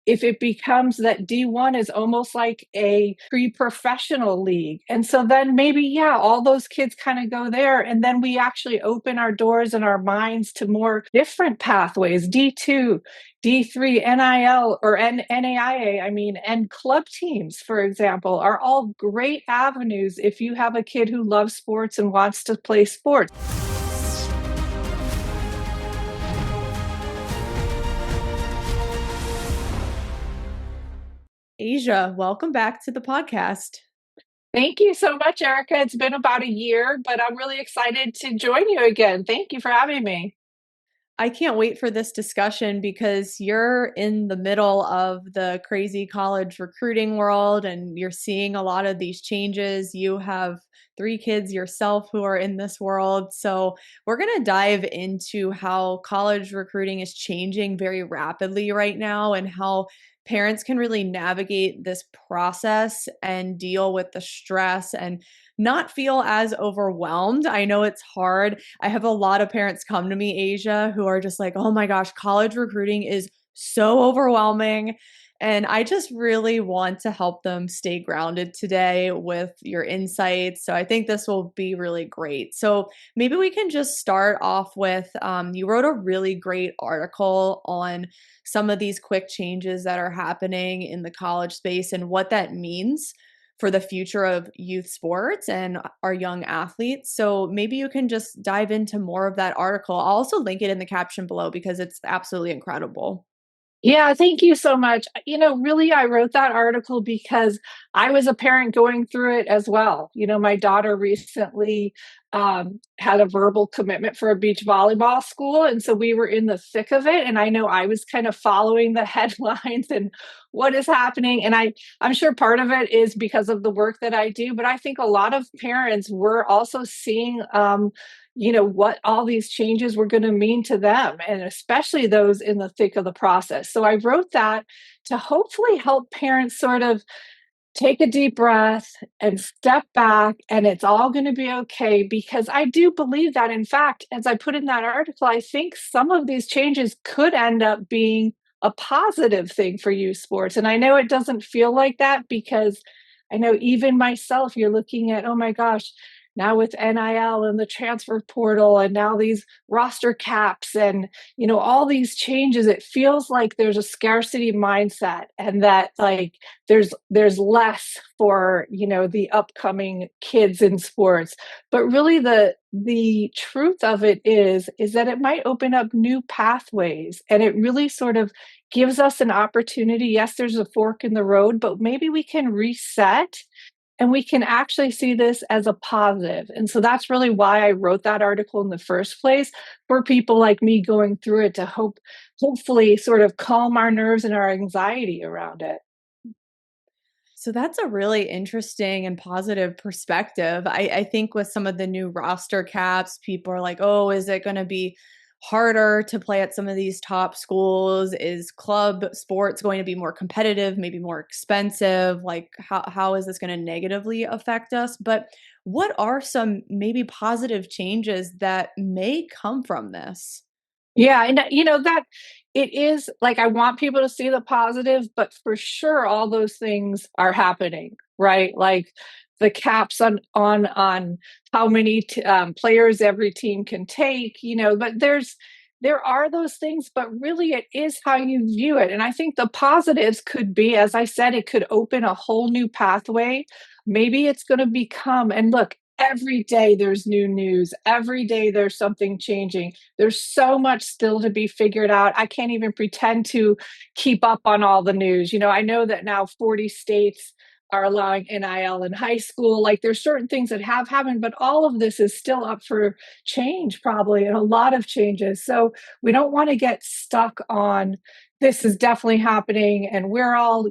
if it becomes that D1 is almost like a pre-professional league. And so then maybe, yeah, all those kids kind of go there. And then we actually open our doors and our minds to more different pathways, D2, D3, NIL or NAIA, I mean, and club teams, for example, are all great avenues if you have a kid who loves sports and wants to play sports. Asia, welcome back to the podcast. Thank you so much, Erica. It's been about a year, but I'm really excited to join you again. Thank you for having me. I can't wait for this discussion because you're in the middle of the crazy college recruiting world and you're seeing a lot of these changes. You have three kids yourself who are in this world. So, we're going to dive into how college recruiting is changing very rapidly right now and how parents can really navigate this process and deal with the stress and not feel as overwhelmed. I know it's hard. I have a lot of parents come to me, Asia, who are just like, oh my gosh, college recruiting is so overwhelming. And I just really want to help them stay grounded today with your insights. So I think this will be really great. So maybe we can just start off with you wrote a really great article on some of these quick changes that are happening in the college space and what that means for the future of youth sports and our young athletes. So maybe you can just dive into more of that article. I'll also link it in the caption below because it's absolutely incredible. Yeah, thank you so much. Really, I wrote that article because I was a parent going through it as well. My daughter recently had a verbal commitment for a beach volleyball school. And so we were in the thick of it. And I know I was kind of following the headlines and what is happening. And I'm sure part of it is because of the work that I do. But I think a lot of parents were also seeing what all these changes were going to mean to them, and especially those in the thick of the process. So I wrote that to hopefully help parents sort of take a deep breath and step back, and it's all going to be okay. Because I do believe that, in fact, as I put in that article, I think some of these changes could end up being a positive thing for youth sports. And I know it doesn't feel like that because I know even myself, you're looking at, oh my gosh, now with NIL and the transfer portal and now these roster caps and all these changes, it feels like there's a scarcity mindset and that like there's less for the upcoming kids in sports. But really the truth of it is that it might open up new pathways, and it really sort of gives us an opportunity. Yes, there's a fork in the road, but maybe we can reset and we can actually see this as a positive. And so that's really why I wrote that article in the first place, for people like me going through it, to hopefully sort of calm our nerves and our anxiety around it. So that's a really interesting and positive perspective. I think with some of the new roster caps, people are like, oh, is it going to be harder to play at some of these top schools? Is club sports going to be more competitive, maybe more expensive? Like, how is this going to negatively affect us? But what are some maybe positive changes that may come from this? Yeah, and that it is like I want people to see the positive, but for sure all those things are happening, right? Like the caps on how many players every team can take, but there are those things, but really it is how you view it. And I think the positives could be, as I said, it could open a whole new pathway. Maybe it's going to become, and look, every day there's new news. Every day there's something changing. There's so much still to be figured out. I can't even pretend to keep up on all the news. I know that now 40 states are allowing NIL in high school. Like there's certain things that have happened, but all of this is still up for change, probably, and a lot of changes. So we don't want to get stuck on this is definitely happening and we're all,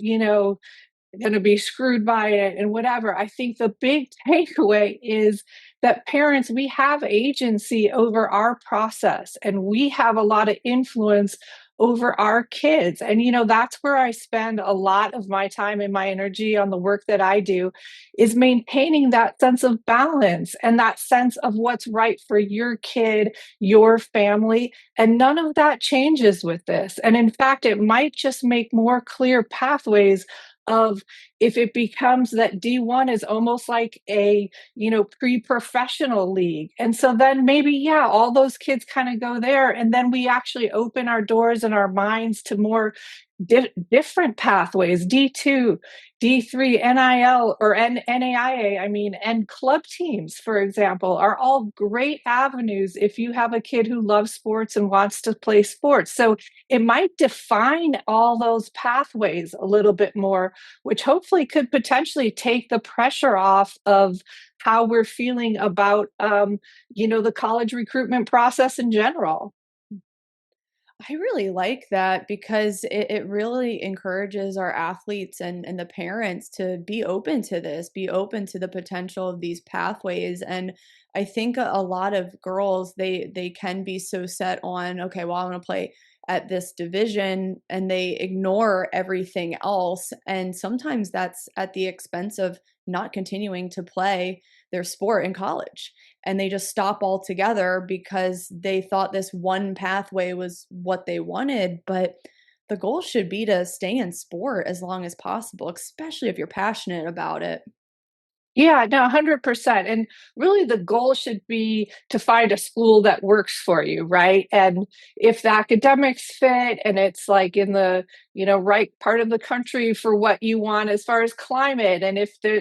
going to be screwed by it and whatever. I think the big takeaway is that parents, we have agency over our process and we have a lot of influence over our kids. And, that's where I spend a lot of my time and my energy on the work that I do, is maintaining that sense of balance and that sense of what's right for your kid, your family. And none of that changes with this. And in fact, it might just make more clear pathways of, if it becomes that D1 is almost like a, pre-professional league. And so then maybe, yeah, all those kids kind of go there. And then we actually open our doors and our minds to more different pathways, D2, D3, NIL or NAIA, and club teams, for example, are all great avenues if you have a kid who loves sports and wants to play sports. So it might define all those pathways a little bit more, which hopefully could potentially take the pressure off of how we're feeling about, the college recruitment process in general. I really like that because it really encourages our athletes and the parents to be open to this, be open to the potential of these pathways. And I think a lot of girls, they can be so set on, okay, well, I want to play at this division, and they ignore everything else. And sometimes that's at the expense of not continuing to play their sport in college, and they just stop altogether because they thought this one pathway was what they wanted. But the goal should be to stay in sport as long as possible, especially if you're passionate about it. Yeah, no, 100%. And really, the goal should be to find a school that works for you, right? And if the academics fit and it's like in the, right part of the country for what you want as far as climate. And if there,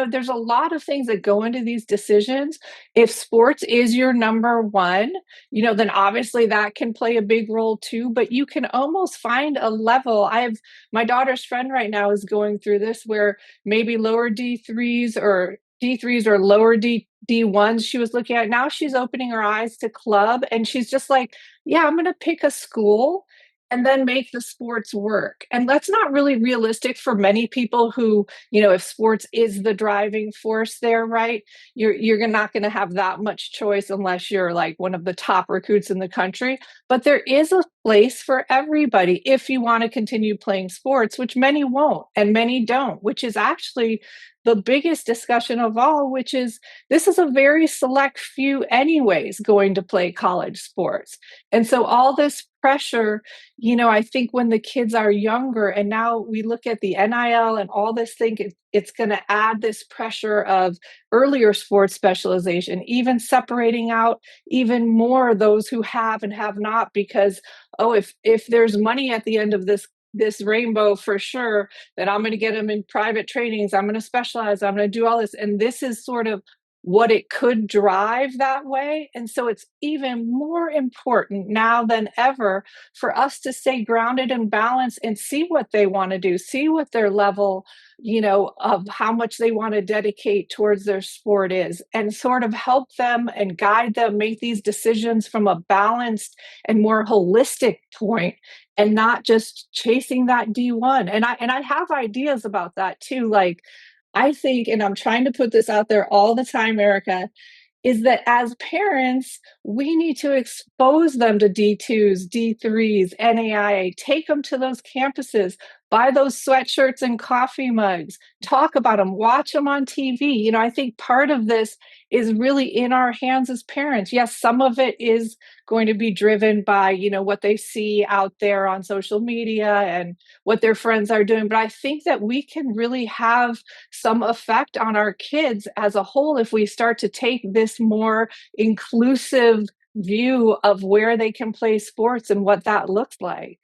there's a lot of things that go into these decisions. If sports is your number one, then obviously that can play a big role too. But you can almost find a level. I have my daughter's friend right now is going through this, where maybe lower D3s or D3s or lower D1s she was looking at. Now she's opening her eyes to club, and she's just like, yeah, I'm going to pick a school and then make the sports work. And that's not really realistic for many people who, if sports is the driving force there, right? You're not going to have that much choice unless you're like one of the top recruits in the country. But there is a place for everybody if you want to continue playing sports, which many won't and many don't, which is actually the biggest discussion of all, which is this is a very select few, anyways, going to play college sports. And so all this pressure, I think when the kids are younger, and now we look at the NIL and all this thing, it's going to add this pressure of earlier sports specialization, even separating out even more those who have and have not, because oh, if there's money at the end of this rainbow, for sure, that I'm going to get them in private trainings, I'm going to specialize, I'm going to do all this. And this is sort of what it could drive that way. And so it's even more important now than ever for us to stay grounded and balanced and see what they want to do, see what their level, of how much they want to dedicate towards their sport is, and sort of help them and guide them make these decisions from a balanced and more holistic point, and not just chasing that D1. And I have ideas about that too. Like, I think, and I'm trying to put this out there all the time, Erica, is that as parents, we need to expose them to D2s, D3s, NAIA, take them to those campuses, buy those sweatshirts and coffee mugs, talk about them, watch them on TV. I think part of this is really in our hands as parents. Yes, some of it is going to be driven by, what they see out there on social media and what their friends are doing. But I think that we can really have some effect on our kids as a whole if we start to take this more inclusive view of where they can play sports and what that looks like.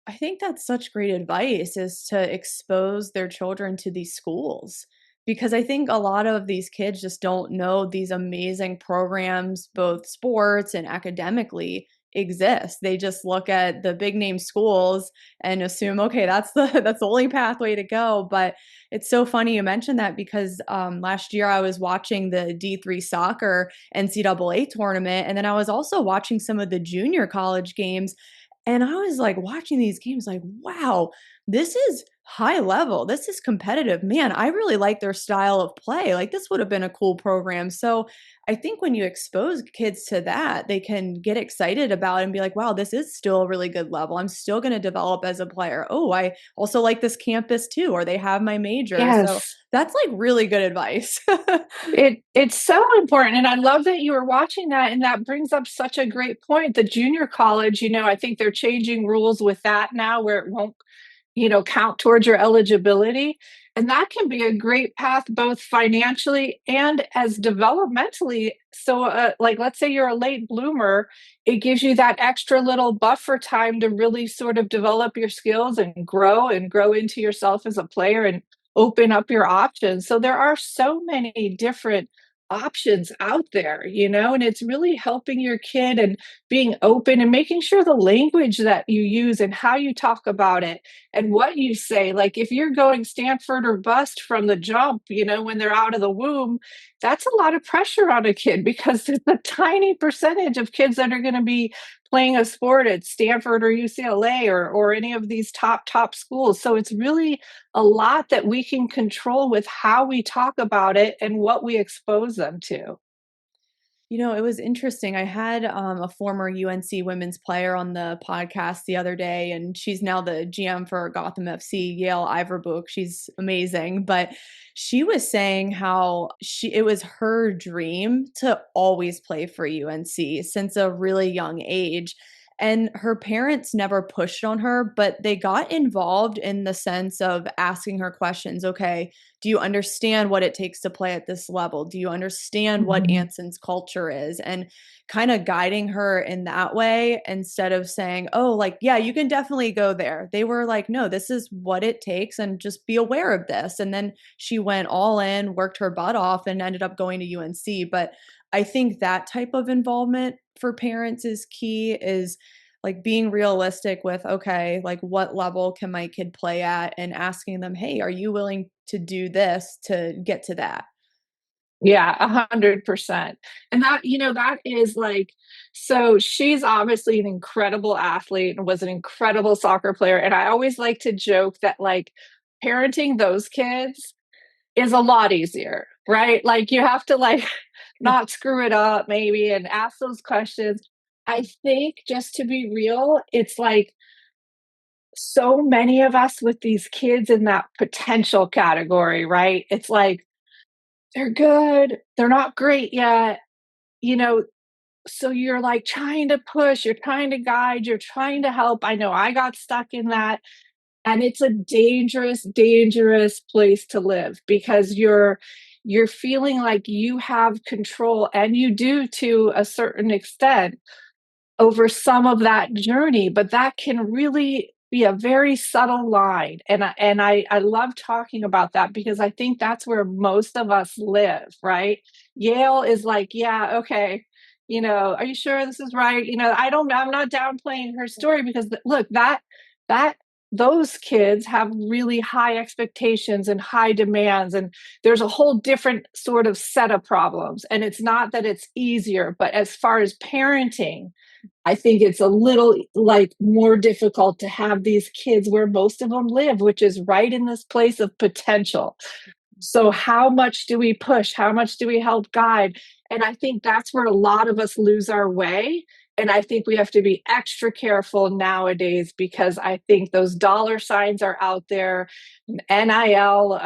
I think that's such great advice, is to expose their children to these schools, because I think a lot of these kids just don't know these amazing programs, both sports and academically, exist. They just look at the big name schools and assume, okay, that's the that's the only pathway to go. But it's so funny you mentioned that, because last year I was watching the D3 soccer NCAA tournament, and then I was also watching some of the junior college games, and I was like watching these games like, wow, this is high level. This is competitive. Man, I really like their style of play. Like this would have been a cool program. So I think when you expose kids to that, they can get excited about it and be like, wow, this is still a really good level. I'm still going to develop as a player. Oh, I also like this campus too, or they have my major. So Yes. that's like really good advice. It's so important, and I love that you were watching that, and that brings up such a great point. The junior college, I think they're changing rules with that now where it won't count towards your eligibility. And that can be a great path, both financially and as developmentally. So, like, let's say you're a late bloomer, it gives you that extra little buffer time to really sort of develop your skills and grow into yourself as a player and open up your options. So, there are so many different options out there, and it's really helping your kid and being open and making sure the language that you use and how you talk about it and what you say. Like if you're going Stanford or bust from the jump, when they're out of the womb, that's a lot of pressure on a kid because there's a tiny percentage of kids that are going to be playing a sport at Stanford or UCLA or any of these top schools. So it's really a lot that we can control with how we talk about it and what we expose them to. It was interesting. I had a former UNC women's player on the podcast the other day, and she's now the GM for Gotham FC, Yale Iverbook. She's amazing, but she was saying how it was her dream to always play for UNC since a really young age. And her parents never pushed on her, but they got involved in the sense of asking her questions. Okay, do you understand what it takes to play at this level? Do you understand what Mhm. Anson's culture is? And kind of guiding her in that way instead of saying, oh, like, yeah, you can definitely go there. They were like, no, this is what it takes and just be aware of this. And then she went all in, worked her butt off, and ended up going to UNC. But I think that type of involvement for parents is key, is like being realistic with, okay, like what level can my kid play at, and asking them, hey, are you willing to do this to get to that? Yeah, 100%. And that is like, so she's obviously an incredible athlete and was an incredible soccer player. And I always like to joke that like parenting those kids is a lot easier, right? Like you have to like not screw it up maybe and ask those questions. I think just to be real, it's like so many of us with these kids in that potential category, right? It's like they're good, they're not great yet, you know, so you're like trying to push, you're trying to guide, you're trying to help. I know I got stuck in that. And it's a dangerous, dangerous place to live because you're feeling like you have control and you do to a certain extent over some of that journey, but that can really be a very subtle line. And I love talking about that because I think that's where most of us live, right? Yale is like, yeah, okay, are you sure this is right? I'm not downplaying her story because look, that those kids have really high expectations and high demands, and there's a whole different sort of set of problems. And it's not that it's easier, but as far as parenting, I think it's a little like more difficult to have these kids where most of them live, which is right in this place of potential. So, how much do we push? How much do we help guide? And I think that's where a lot of us lose our way. And I think we have to be extra careful nowadays because I think those dollar signs are out there. NIL,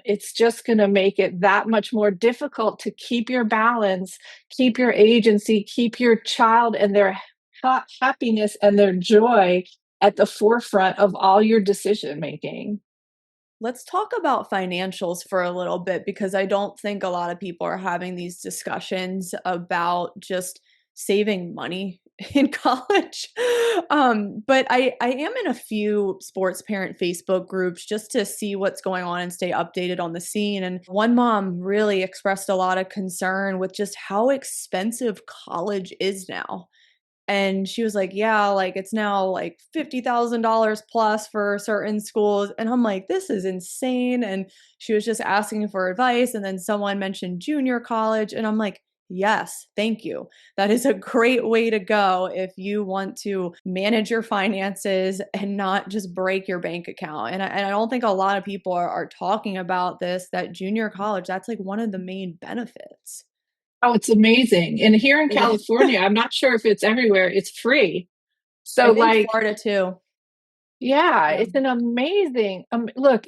it's just going to make it that much more difficult to keep your balance, keep your agency, keep your child and their happiness and their joy at the forefront of all your decision making. Let's talk about financials for a little bit because I don't think a lot of people are having these discussions about just saving money in college. But I am in a few sports parent Facebook groups just to see what's going on and stay updated on the scene. And one mom really expressed a lot of concern with just how expensive college is now. And she was like, "Yeah, like, it's now, like, $50,000 plus for certain schools." And I'm like, "This is insane." And she was just asking for advice, and then someone mentioned junior college, and I'm like, Yes, thank you. That is a great way to go if you want to manage your finances and not just break your bank account. And I don't think a lot of people are talking about this, that junior college, that's like one of the main benefits. Oh, it's amazing. And here in It is. California, I'm not sure if it's everywhere, it's free. So I think like, Florida too. yeah, Yeah. it's an amazing look,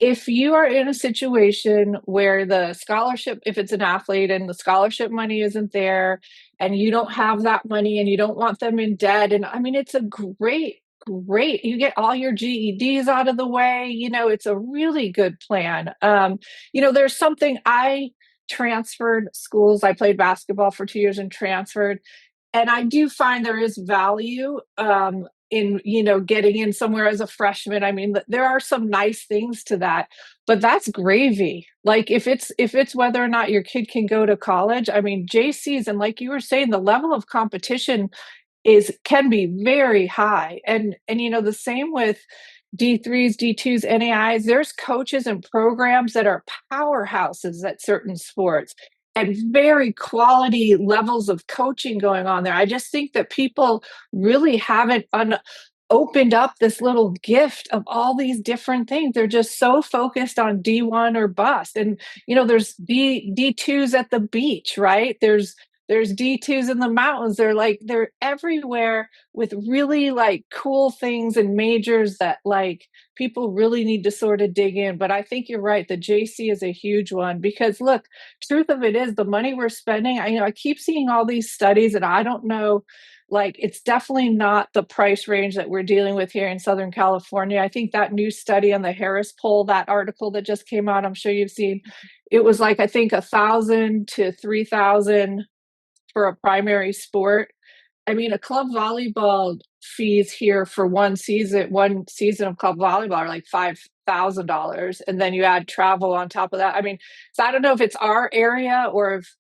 if you are in a situation where the scholarship, if it's an athlete and the scholarship money isn't there and you don't have that money and you don't want them in debt, and I mean, it's a great, you get all your GEDs out of the way, it's a really good plan. There's something I transferred schools. I played basketball for 2 years and transferred. And I do find there is value in getting in somewhere as a freshman. I mean, there are some nice things to that, but that's gravy. Like if it's whether or not your kid can go to college. I mean, JCs, and like you were saying, the level of competition is can be very high, and the same with D3s, D2s, NAIs. There's coaches and programs that are powerhouses at certain sports and very quality levels of coaching going on there. I just think that people really haven't opened up this little gift of all these different things. They're just so focused on D1 or bust. And there's D2s at the beach, right? There's D2s in the mountains. They're everywhere with really like cool things and majors that like people really need to sort of dig in. But I think you're right. The JC is a huge one because look, truth of it is the money we're spending. I keep seeing all these studies and I don't know, like it's definitely not the price range that we're dealing with here in Southern California. I think that new study on the Harris poll, that article that just came out, I'm sure you've seen, it was like I think 1,000 to 3,000 for a primary sport. I mean, a club volleyball fees here for one season of club volleyball are like $5,000, and then you add travel on top of that. I mean, so I don't know if it's our area or if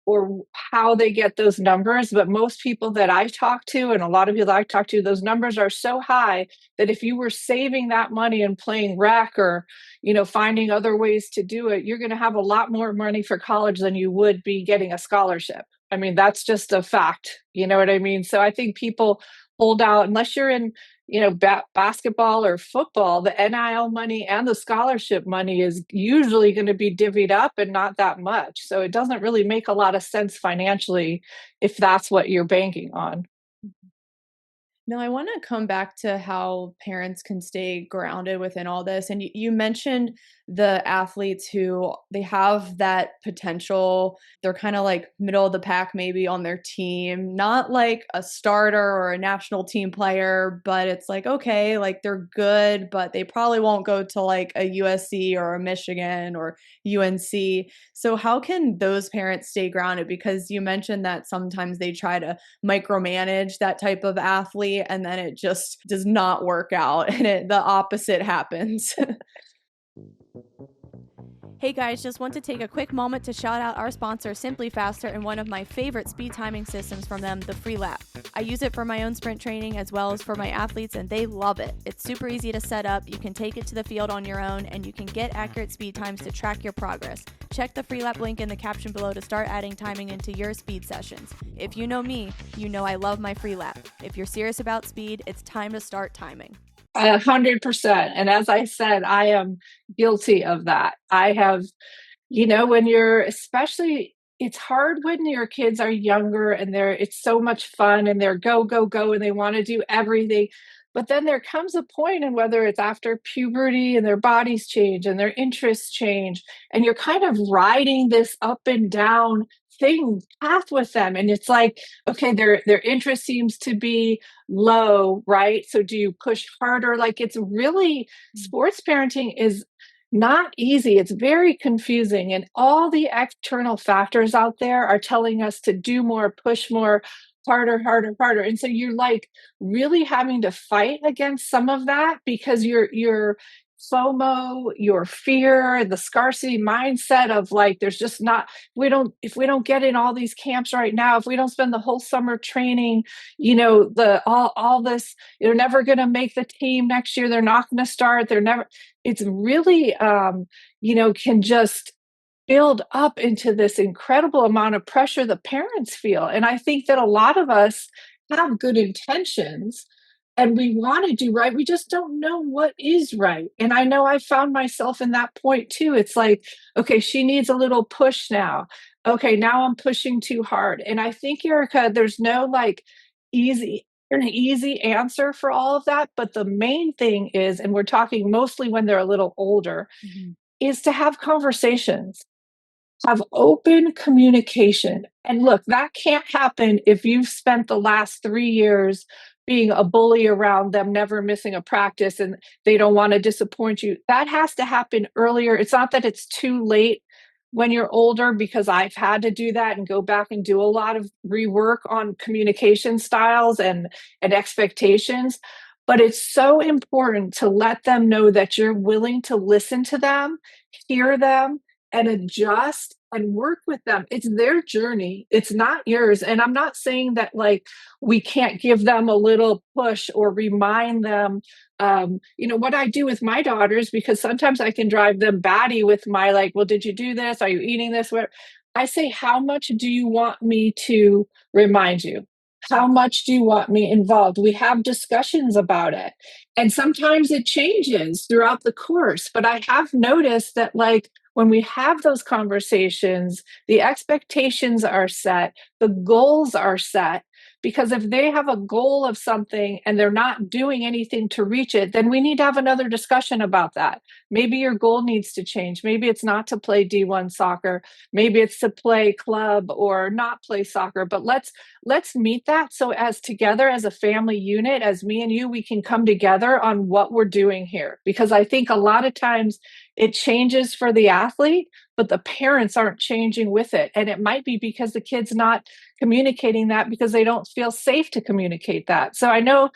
or how they get those numbers, but most people that I talk to, and a lot of people that I talk to, those numbers are so high that if you were saving that money and playing rec or finding other ways to do it, you're going to have a lot more money for college than you would be getting a scholarship. I mean, that's just a fact. You know what I mean? So I think people hold out unless you're in, basketball or football. The NIL money and the scholarship money is usually going to be divvied up and not that much. So it doesn't really make a lot of sense financially if that's what you're banking on. No, I want to come back to how parents can stay grounded within all this. And you mentioned the athletes who they have that potential. They're kind of like middle of the pack, maybe on their team, not like a starter or a national team player, but it's like, okay, like they're good, but they probably won't go to like a USC or a Michigan or UNC. So, how can those parents stay grounded? Because you mentioned that sometimes they try to micromanage that type of athlete and then it just does not work out and the opposite happens. Hey guys, just want to take a quick moment to shout out our sponsor, Simply Faster, and one of my favorite speed timing systems from them, the Freelap. I use it for my own sprint training as well as for my athletes, and they love it. It's super easy to set up, you can take it to the field on your own, and you can get accurate speed times to track your progress. Check the Freelap link in the caption below to start adding timing into your speed sessions. If you know me, you know I love my Freelap. If you're serious about speed, it's time to start timing. 100%. And as I said, I am guilty of that. I have, when you're especially, it's hard when your kids are younger and it's so much fun and they're go, go, go, and they want to do everything. But then there comes a point, and whether it's after puberty and their bodies change and their interests change, and you're kind of riding this up and down thing path with them. And it's like, okay, their interest seems to be low, right? So do you push harder? Like it's really sports parenting is not easy. It's very confusing. And all the external factors out there are telling us to do more, push more, harder, harder, harder. And so you're like really having to fight against some of that because your FOMO, your fear, the scarcity mindset of like, there's just not, if we don't get in all these camps right now, if we don't spend the whole summer training, all this, they're never going to make the team next year. They're not going to start. They're never, it's really, can just build up into this incredible amount of pressure the parents feel. And I think that a lot of us have good intentions and we want to do right. We just don't know what is right. And I know I found myself in that point too. It's like, okay, she needs a little push now. Okay, now I'm pushing too hard. And I think, Erica, there's no like easy an easy answer for all of that. But the main thing is, and we're talking mostly when they're a little older, Mhm. is to have conversations, have open communication. And look, that can't happen if you've spent the last 3 years being a bully around them, never missing a practice, and they don't want to disappoint you. That has to happen earlier. It's not that it's too late when you're older, because I've had to do that and go back and do a lot of rework on communication styles and expectations. But it's so important to let them know that you're willing to listen to them, hear them, and adjust and work with them. It's their journey. It's not yours. And I'm not saying that like we can't give them a little push or remind them. What I do with my daughters, because sometimes I can drive them batty with my like, well, did you do this? Are you eating this? Where I say, how much do you want me to remind you? How much do you want me involved? We have discussions about it. And sometimes it changes throughout the course. But I have noticed that, like, when we have those conversations, the expectations are set, the goals are set. Because if they have a goal of something and they're not doing anything to reach it, then we need to have another discussion about that. Maybe your goal needs to change. Maybe it's not to play D1 soccer. Maybe it's to play club or not play soccer. But let's meet that, so as together as a family unit, as me and you, we can come together on what we're doing here. Because I think a lot of times it changes for the athlete, but the parents aren't changing with it. And it might be because the kid's not communicating that because they don't feel safe to communicate that. So I know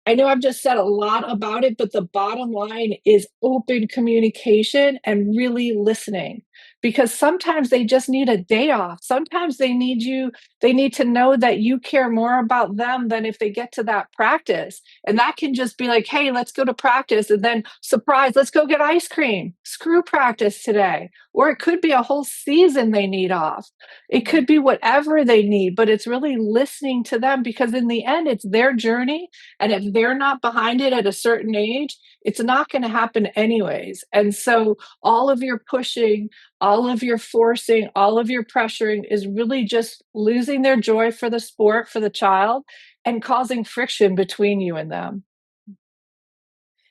I've just said a lot about it, but the bottom line is open communication and really listening, because sometimes they just need a day off. Sometimes they need to know that you care more about them than if they get to that practice. And that can just be like, hey, let's go to practice. And then surprise, let's go get ice cream. Screw practice today. Or it could be a whole season they need off. It could be whatever they need, but it's really listening to them, because in the end, it's their journey. And if they're not behind it at a certain age, it's not going to happen anyways. And so all of your pushing, all of your forcing, all of your pressuring is really just losing their joy for the sport, for the child, and causing friction between you and them.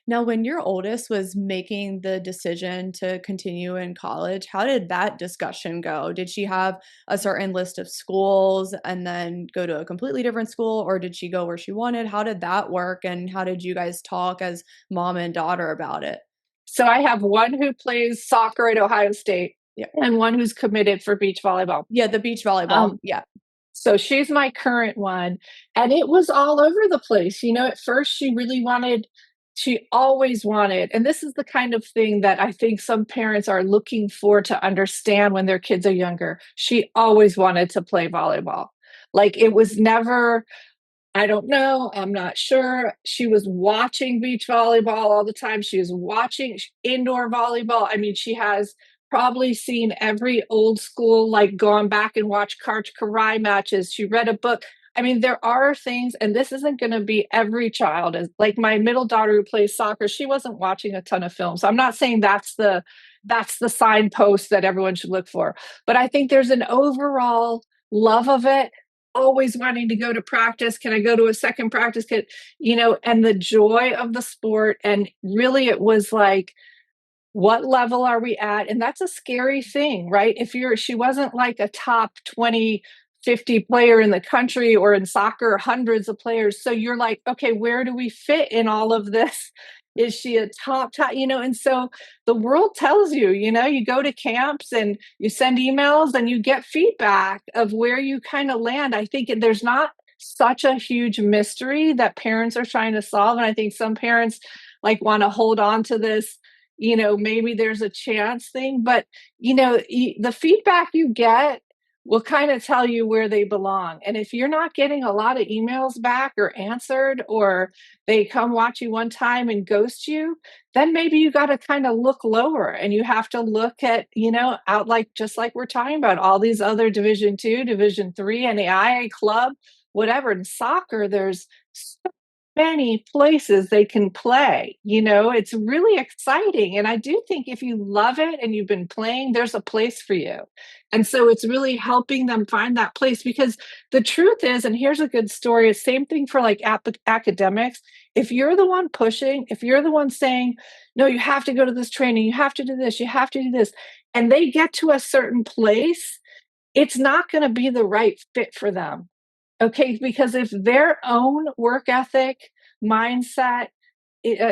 Now, when your oldest was making the decision to continue in college, how did that discussion go? Did she have a certain list of schools and then go to a completely different school, or did she go where she wanted? How did that work? And how did you guys talk as mom and daughter about it? So I have one who plays soccer at Ohio State Yeah. and one who's committed for beach volleyball. Yeah, the beach volleyball. Um, Yeah. So she's my current one. And it was all over the place. At first she always wanted, and this is the kind of thing that I think some parents are looking for to understand when their kids are younger. She always wanted to play volleyball. Like, it was never, I don't know. I'm not sure. She was watching beach volleyball all the time. She was watching indoor volleyball. I mean, she has probably seen every old school, like gone back and watched Karch Karai matches. She read a book. I mean, there are things, and this isn't going to be every child. Is like my middle daughter who plays soccer. She wasn't watching a ton of films. So I'm not saying that's the signpost that everyone should look for. But I think there's an overall love of it, always wanting to go to practice. Can I go to a second practice? And the joy of the sport. And really, it was like, what level are we at? And that's a scary thing, right? She wasn't like a top 20, 50 player in the country, or in soccer, hundreds of players. So you're like, okay, where do we fit in all of this? Is she a top? And so the world tells you, you go to camps and you send emails and you get feedback of where you kind of land. I think there's not such a huge mystery that parents are trying to solve. And I think some parents like want to hold on to this, maybe there's a chance thing, but the feedback you get will kind of tell you where they belong. And if you're not getting a lot of emails back or answered, or they come watch you one time and ghost you, then maybe you got to kind of look lower, and you have to look at, out, like, just like we're talking about all these other Division 2, Division 3, and the IA club, whatever. In soccer, there's so many places they can play. It's really exciting. And I do think if you love it and you've been playing, there's a place for you. And so it's really helping them find that place, because the truth is, and here's a good story, same thing for like academics. If you're the one pushing, if you're the one saying, no, you have to go to this training, you have to do this, you have to do this, and they get to a certain place, it's not going to be the right fit for them. Okay, because if their own work ethic, mindset,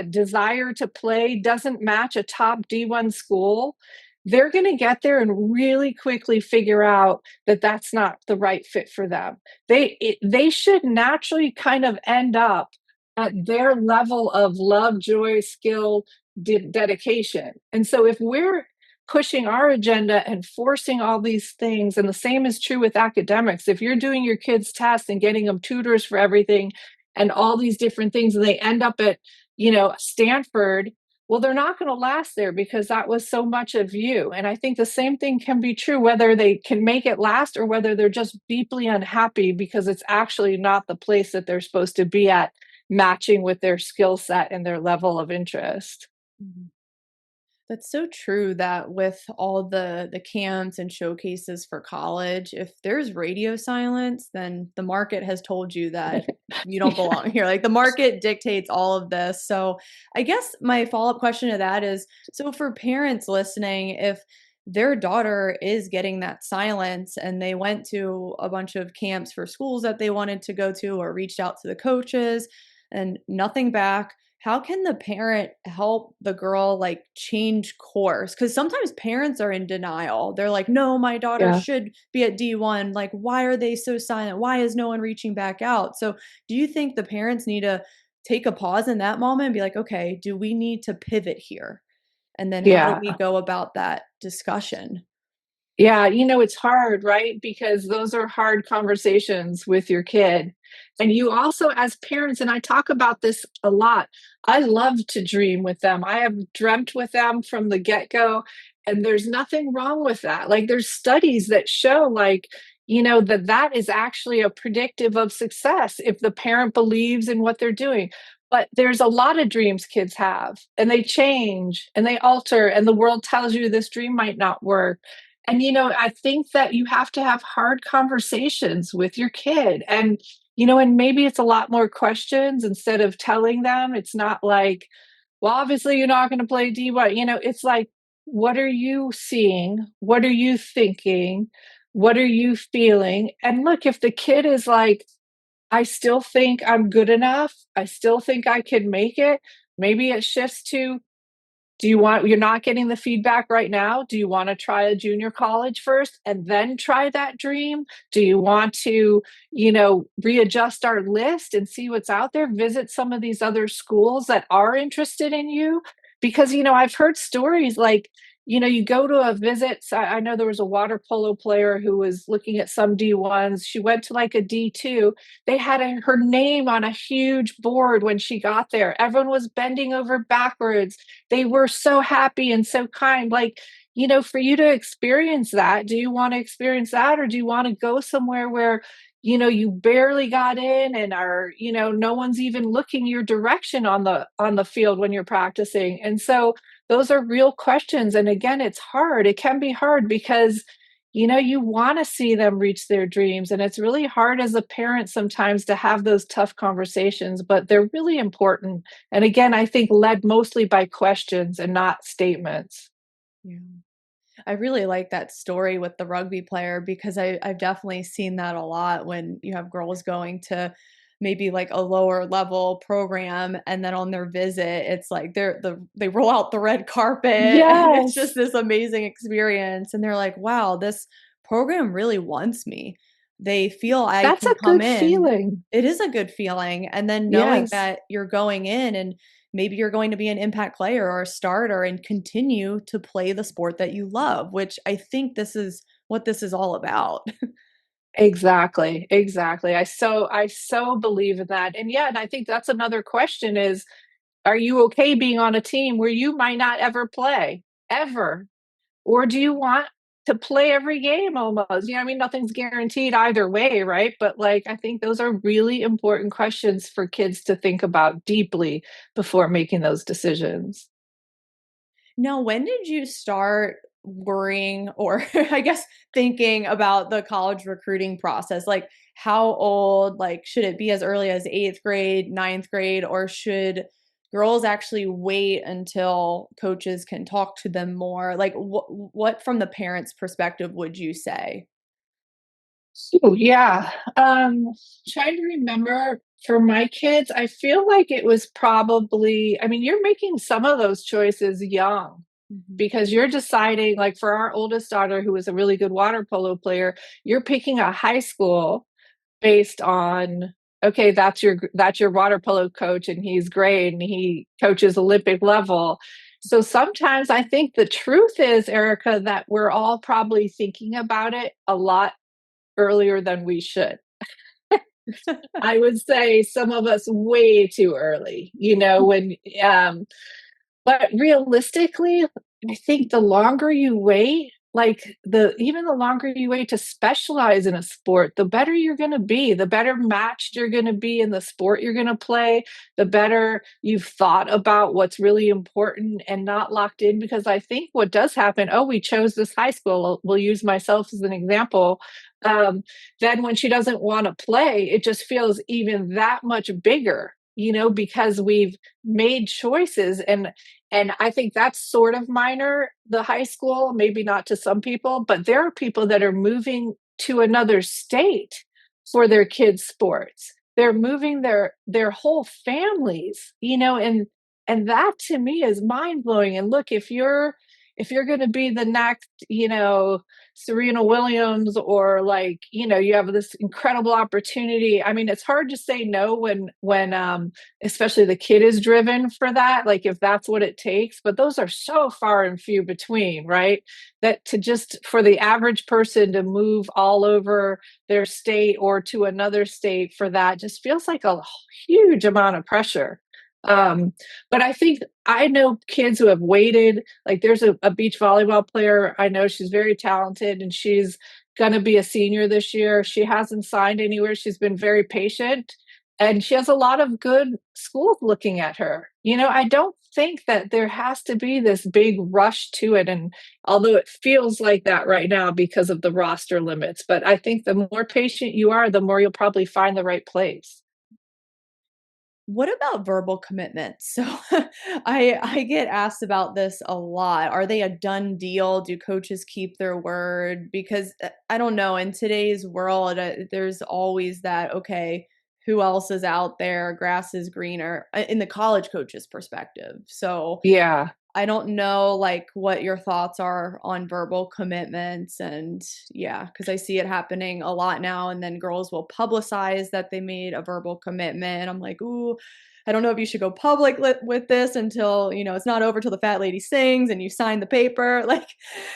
desire to play doesn't match a top D1 school, they're going to get there and really quickly figure out that that's not the right fit for them. They should naturally kind of end up at their level of love, joy, skill, dedication. And so if we're pushing our agenda and forcing all these things, and the same is true with academics, if you're doing your kids' tests and getting them tutors for everything and all these different things, and they end up at Stanford, well, they're not going to last there because that was so much of you. And I think the same thing can be true whether they can make it last or whether they're just deeply unhappy because it's actually not the place that they're supposed to be at, matching with their skill set and their level of interest. Mhm. That's so true that with all the camps and showcases for college, if there's radio silence, then the market has told you that you don't Yeah. belong here. Like the market dictates all of this. So I guess my follow-up question to that is, so for parents listening, if their daughter is getting that silence and they went to a bunch of camps for schools that they wanted to go to or reached out to the coaches and nothing back, how can the parent help the girl like change course? Because sometimes parents are in denial. They're like, no, my daughter Yeah. should be at D1. Like, why are they so silent? Why is no one reaching back out? So, do you think the parents need to take a pause in that moment and be like, okay, do we need to pivot here? And then how do Yeah. we go about that discussion? Yeah, it's hard, right? Because those are hard conversations with your kid. And you also, as parents, and I talk about this a lot, I love to dream with them. I have dreamt with them from the get-go, and there's nothing wrong with that. Like, there's studies that show, like, that is actually a predictive of success if the parent believes in what they're doing. But there's a lot of dreams kids have, and they change and they alter, and the world tells you this dream might not work. And, I think that you have to have hard conversations with your kid. And maybe it's a lot more questions instead of telling them. It's not like, well, obviously you're not going to play D1. It's like, what are you seeing? What are you thinking? What are you feeling? And look, if the kid is like, I still think I'm good enough, I still think I can make it, maybe it shifts to, you're not getting the feedback right now. Do you want to try a junior college first and then try that dream? Do you want to, readjust our list and see what's out there? Visit some of these other schools that are interested in you? Because, I've heard stories like, you go to a visit. So I know there was a water polo player who was looking at some D1s. She went to like a D2. They had her name on a huge board when she got there. Everyone was bending over backwards. They were so happy and so kind. Like, for you to experience that, do you want to experience that, or do you want to go somewhere where, you barely got in and are, no one's even looking your direction on the field when you're practicing? And so those are real questions. And again, it's hard. It can be hard because, you want to see them reach their dreams. And it's really hard as a parent sometimes to have those tough conversations, but they're really important. And again, I think led mostly by questions and not statements. Yeah. I really like that story with the rugby player because I've definitely seen that a lot when you have girls going to maybe like a lower level program and then on their visit it's like they roll out the red carpet and it's just Yes, this amazing experience and they're like, wow, this program really wants me. They feel I that's can a come good in. feeling. It is a good feeling, and then knowing Yes. that you're going in and maybe you're going to be an impact player or a starter and continue to play the sport that you love, which I think this is what this is all about. Exactly, exactly. I so believe in that. And yeah, and I think that's another question is, are you okay being on a team where you might not ever play, ever? Or do you want to play every game almost? You know, I mean, nothing's guaranteed either way, right? But like, I think those are really important questions for kids to think about deeply before making those decisions. Now, when did you start worrying or I guess thinking about the college recruiting process? Like how old, like should it be as early as 8th grade, ninth grade, or should girls actually wait until coaches can talk to them more? Like what from the parents' perspective would you say? Oh, yeah. Trying to remember for my kids, I feel like it was probably, I mean, you're making some of those choices young Mhm. because you're deciding, like for our oldest daughter, who was a really good water polo player, you're picking a high school based on, okay, that's your water polo coach and he's great and he coaches Olympic level. So sometimes I think the truth is, Erica, that we're all probably thinking about it a lot earlier than we should. I would say some of us way too early, when but realistically, I think the longer you wait, like even the longer you wait to specialize in a sport, the better you're going to be, the better matched you're going to be in the sport you're going to play, the better you've thought about what's really important and not locked in. Because I think what does happen, oh, we chose this high school, we'll use myself as an example. Um, then when she doesn't want to play, it just feels even that much bigger, because we've made choices. And I think that's sort of minor, the high school, maybe not to some people, but there are people that are moving to another state for their kids' sports. They're moving their whole families, and that to me is mind blowing. And look, if you're going to be the next, Serena Williams, or like, you have this incredible opportunity. I mean, it's hard to say no when especially the kid is driven for that, like if that's what it takes, but those are so far and few between, right? That to just for the average person to move all over their state or to another state for that just feels like a huge amount of pressure. Um, but I think I know kids who have waited, like there's a beach volleyball player I know, she's very talented and she's going to be a senior this year. She hasn't signed anywhere. She's been very patient and she has a lot of good schools looking at her. I don't think that there has to be this big rush to it. And although it feels like that right now because of the roster limits, but I think the more patient you are, the more you'll probably find the right place. What about verbal commitments? So I get asked about this a lot. Are they a done deal? Do coaches keep their word? Because I don't know, in today's world, there's always that, okay, who else is out there? Grass is greener in the college coach's perspective. So Yeah. I don't know, like, what your thoughts are on verbal commitments and yeah, because I see it happening a lot now, and then girls will publicize that they made a verbal commitment. I'm like, "Ooh, I don't know if you should go public with this until, it's not over till the fat lady sings and you sign the paper." Like,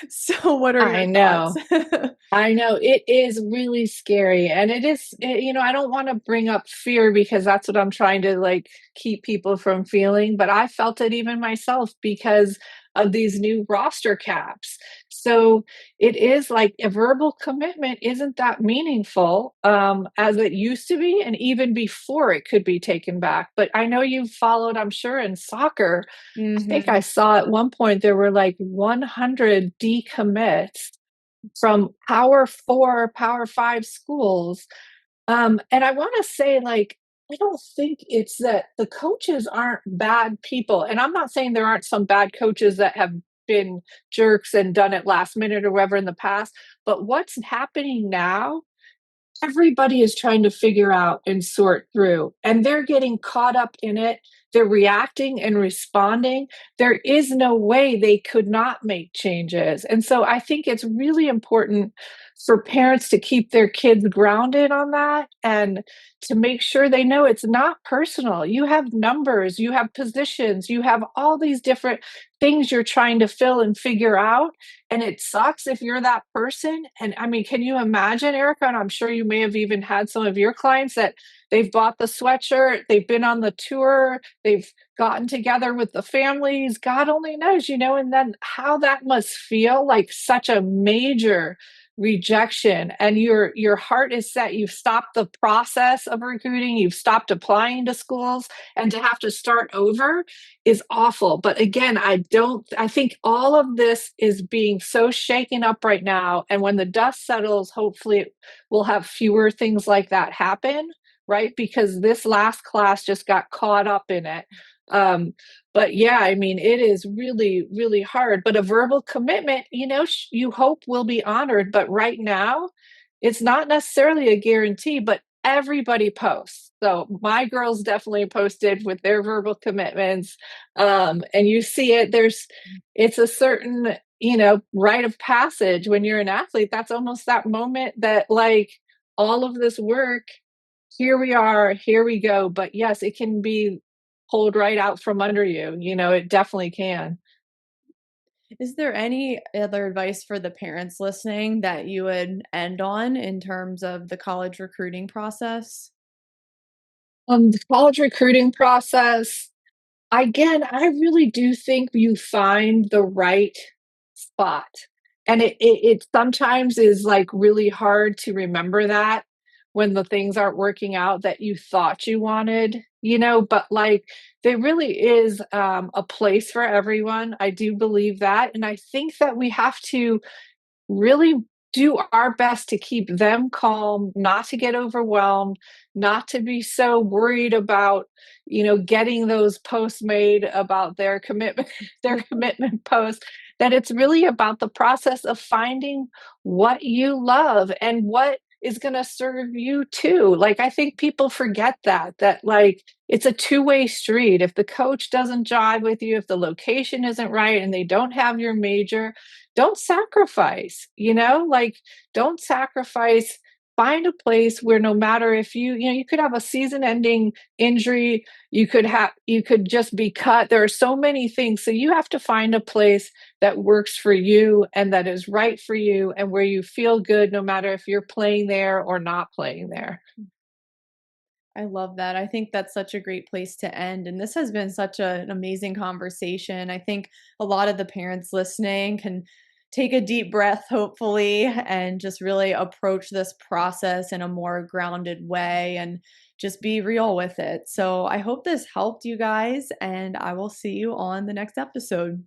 so what are I your thoughts? know. I know it is really scary, and I don't want to bring up fear because that's what I'm trying to like keep people from feeling, but I felt it even myself because of these new roster caps. So it is like a verbal commitment isn't that meaningful as it used to be, and even before it could be taken back. But I know you've followed, I'm sure, in soccer. I think I Mhm. saw at one point there were like 100 decommits from Power 4, Power 5 schools. And I want to say, like, I don't think it's that the coaches aren't bad people. And I'm not saying there aren't some bad coaches that have been jerks and done it last minute or whatever in the past. But what's happening now, everybody is trying to figure out and sort through, and they're getting caught up in it. They're reacting and responding. There is no way they could not make changes. And so I think it's really important for parents to keep their kids grounded on that and to make sure they know it's not personal. You have numbers, you have positions, you have all these different things you're trying to fill and figure out. And it sucks if you're that person. And I mean, can you imagine, Erica? And I'm sure you may have even had some of your clients that they've bought the sweatshirt, they've been on the tour, they've gotten together with the families. God only knows, and then how that must feel like such a major rejection, and your heart is set. You've stopped the process of recruiting, you've stopped applying to schools, and to have to start over is awful. But again, I think all of this is being so shaken up right now, and when the dust settles, hopefully we'll have fewer things like that happen, right? Because this last class just got caught up in it. But yeah, I mean, it is really, really hard. But a verbal commitment, you hope will be honored. But right now, it's not necessarily a guarantee, but everybody posts. So my girls definitely posted with their verbal commitments. And you see it's a certain, rite of passage when you're an athlete. That's almost that moment that, like, all of this work, here we are, here we go. But yes, it can be pulled right out from under you. It definitely can. Is there any other advice for the parents listening that you would end on in terms of the college recruiting process? The college recruiting process, again, I really do think you find the right spot. And it sometimes is like really hard to remember that when the things aren't working out that you thought you wanted, but like there really is a place for everyone. I do believe that. And I think that we have to really do our best to keep them calm, not to get overwhelmed, not to be so worried about, getting those posts made about their commitment, their commitment post, that it's really about the process of finding what you love and what is going to serve you too. Like, I think people forget that like it's a two-way street. If the coach doesn't jive with you, if the location isn't right and they don't have your major, don't sacrifice, like don't sacrifice. Find a place where no matter if you could have a season ending injury, you could just be cut. There are so many things. So you have to find a place that works for you and that is right for you and where you feel good no matter if you're playing there or not playing there. I love that. I think that's such a great place to end. And this has been such an amazing conversation. I think a lot of the parents listening can take a deep breath, hopefully, and just really approach this process in a more grounded way and just be real with it. So I hope this helped you guys, and I will see you on the next episode.